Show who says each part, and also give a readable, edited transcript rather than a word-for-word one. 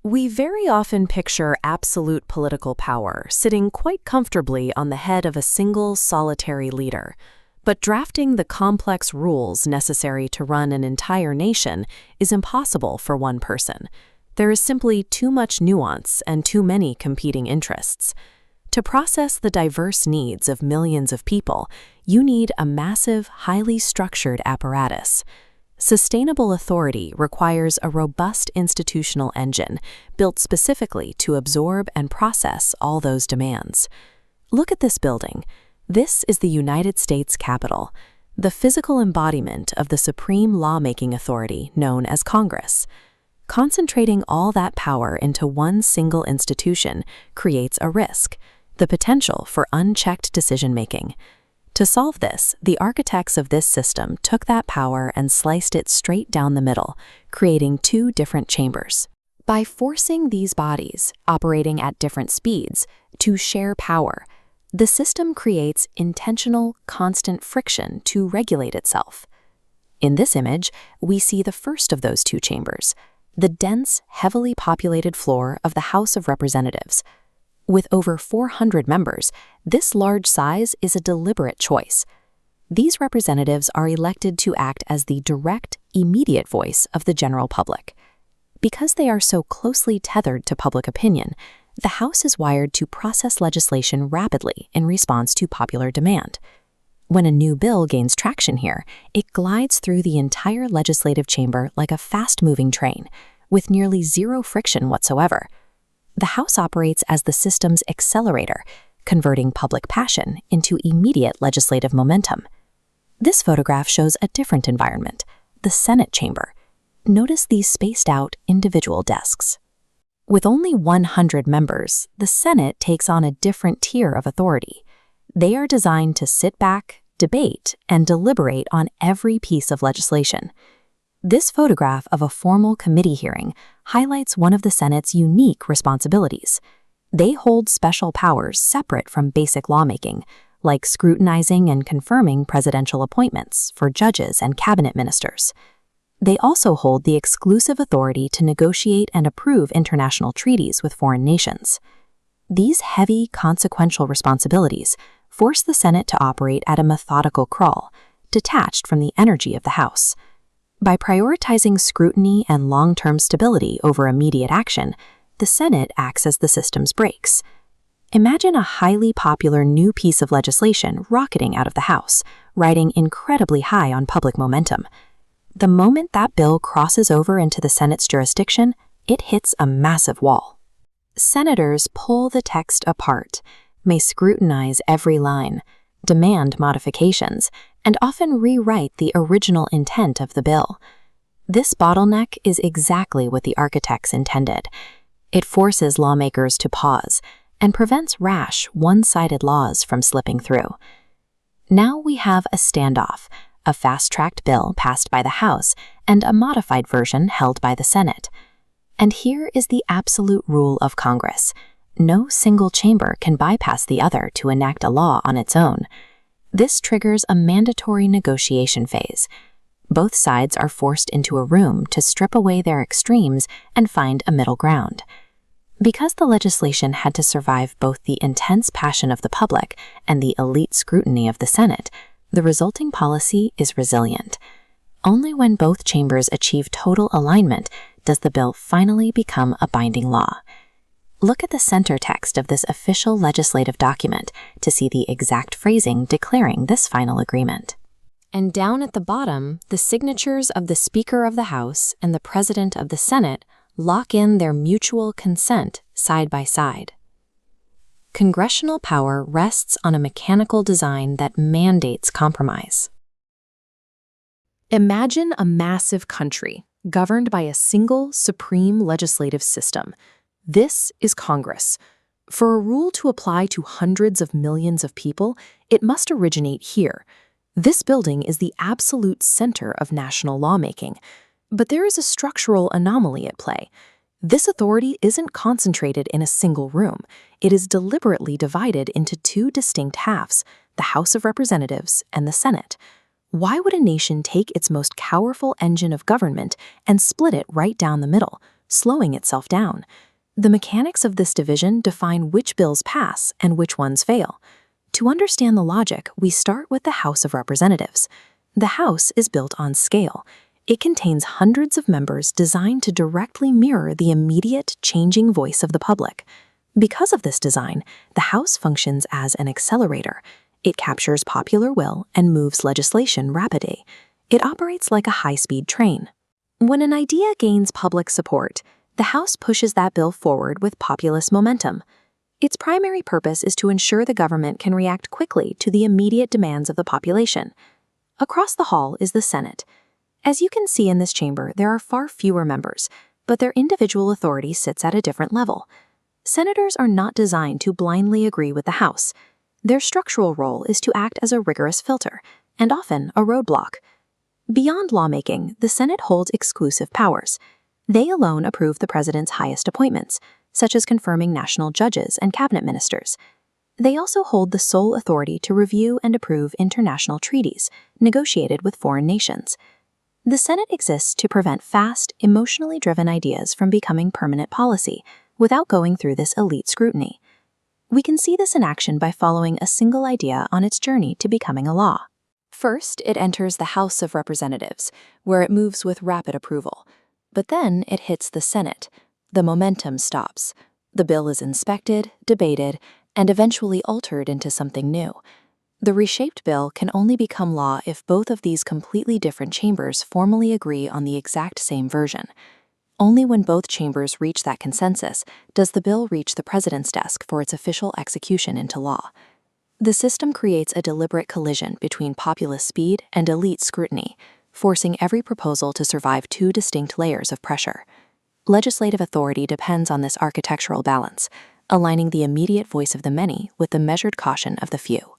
Speaker 1: We very often picture absolute political power sitting quite comfortably on the head of a single solitary leader. But drafting the complex rules necessary to run an entire nation is impossible for one person. There is simply too much nuance and too many competing interests. To process the diverse needs of millions of people, you need a massive, highly structured apparatus. Sustainable authority requires a robust institutional engine built specifically to absorb and process all those demands. Look at this building. This is the United States Capitol, the physical embodiment of the supreme lawmaking authority known as Congress. Concentrating all that power into one single institution creates a risk, the potential for unchecked decision-making. To solve this, the architects of this system took that power and sliced it straight down the middle, creating two different chambers. By forcing these bodies, operating at different speeds, to share power, the system creates intentional, constant friction to regulate itself. In this image, we see the first of those two chambers, the dense, heavily populated floor of the House of Representatives. With over 400 members, this large size is a deliberate choice. These representatives are elected to act as the direct, immediate voice of the general public. Because they are so closely tethered to public opinion, the House is wired to process legislation rapidly in response to popular demand. When a new bill gains traction here, it glides through the entire legislative chamber like a fast-moving train, with nearly zero friction whatsoever. The House operates as the system's accelerator, converting public passion into immediate legislative momentum. This photograph shows a different environment, the Senate chamber. Notice these spaced-out individual desks. With only 100 members, the Senate takes on a different tier of authority. They are designed to sit back, debate, and deliberate on every piece of legislation. This photograph of a formal committee hearing highlights one of the Senate's unique responsibilities. They hold special powers separate from basic lawmaking, like scrutinizing and confirming presidential appointments for judges and cabinet ministers. They also hold the exclusive authority to negotiate and approve international treaties with foreign nations. These heavy, consequential responsibilities force the Senate to operate at a methodical crawl, detached from the energy of the House. By prioritizing scrutiny and long-term stability over immediate action, the Senate acts as the system's brakes. Imagine a highly popular new piece of legislation rocketing out of the House, riding incredibly high on public momentum. The moment that bill crosses over into the Senate's jurisdiction, it hits a massive wall. Senators pull the text apart, may scrutinize every line, demand modifications, and often rewrite the original intent of the bill. This bottleneck is exactly what the architects intended. It forces lawmakers to pause and prevents rash, one-sided laws from slipping through. Now we have a standoff, a fast-tracked bill passed by the House and a modified version held by the Senate. And here is the absolute rule of Congress. No single chamber can bypass the other to enact a law on its own. This triggers a mandatory negotiation phase. Both sides are forced into a room to strip away their extremes and find a middle ground. Because the legislation had to survive both the intense passion of the public and the elite scrutiny of the Senate, the resulting policy is resilient. Only when both chambers achieve total alignment does the bill finally become a binding law. Look at the center text of this official legislative document to see the exact phrasing declaring this final agreement. And down at the bottom, the signatures of the Speaker of the House and the President of the Senate lock in their mutual consent side by side. Congressional power rests on a mechanical design that mandates compromise. Imagine a massive country governed by a single supreme legislative system. This is Congress. For a rule to apply to hundreds of millions of people, it must originate here. This building is the absolute center of national lawmaking. But there is a structural anomaly at play. This authority isn't concentrated in a single room. It is deliberately divided into two distinct halves, the House of Representatives and the Senate. Why would a nation take its most powerful engine of government and split it right down the middle, slowing itself down. The mechanics of this division define which bills pass and which ones fail. To understand the logic, we start with the House of Representatives. The House is built on scale. It contains hundreds of members designed to directly mirror the immediate, changing voice of the public. Because of this design, the House functions as an accelerator. It captures popular will and moves legislation rapidly. It operates like a high-speed train. When an idea gains public support, the House pushes that bill forward with populist momentum. Its primary purpose is to ensure the government can react quickly to the immediate demands of the population. Across the hall is the Senate. As you can see in this chamber, there are far fewer members, but their individual authority sits at a different level. Senators are not designed to blindly agree with the House. Their structural role is to act as a rigorous filter, and often a roadblock. Beyond lawmaking, the Senate holds exclusive powers. They alone approve the president's highest appointments, such as confirming national judges and cabinet ministers. They also hold the sole authority to review and approve international treaties negotiated with foreign nations. The Senate exists to prevent fast, emotionally driven ideas from becoming permanent policy without going through this elite scrutiny. We can see this in action by following a single idea on its journey to becoming a law. First, it enters the House of Representatives, where it moves with rapid approval. But then it hits the Senate. The momentum stops. The bill is inspected, debated, and eventually altered into something new. The reshaped bill can only become law if both of these completely different chambers formally agree on the exact same version. Only when both chambers reach that consensus does the bill reach the president's desk for its official execution into law. The system creates a deliberate collision between populist speed and elite scrutiny, forcing every proposal to survive two distinct layers of pressure. Legislative authority depends on this architectural balance, aligning the immediate voice of the many with the measured caution of the few.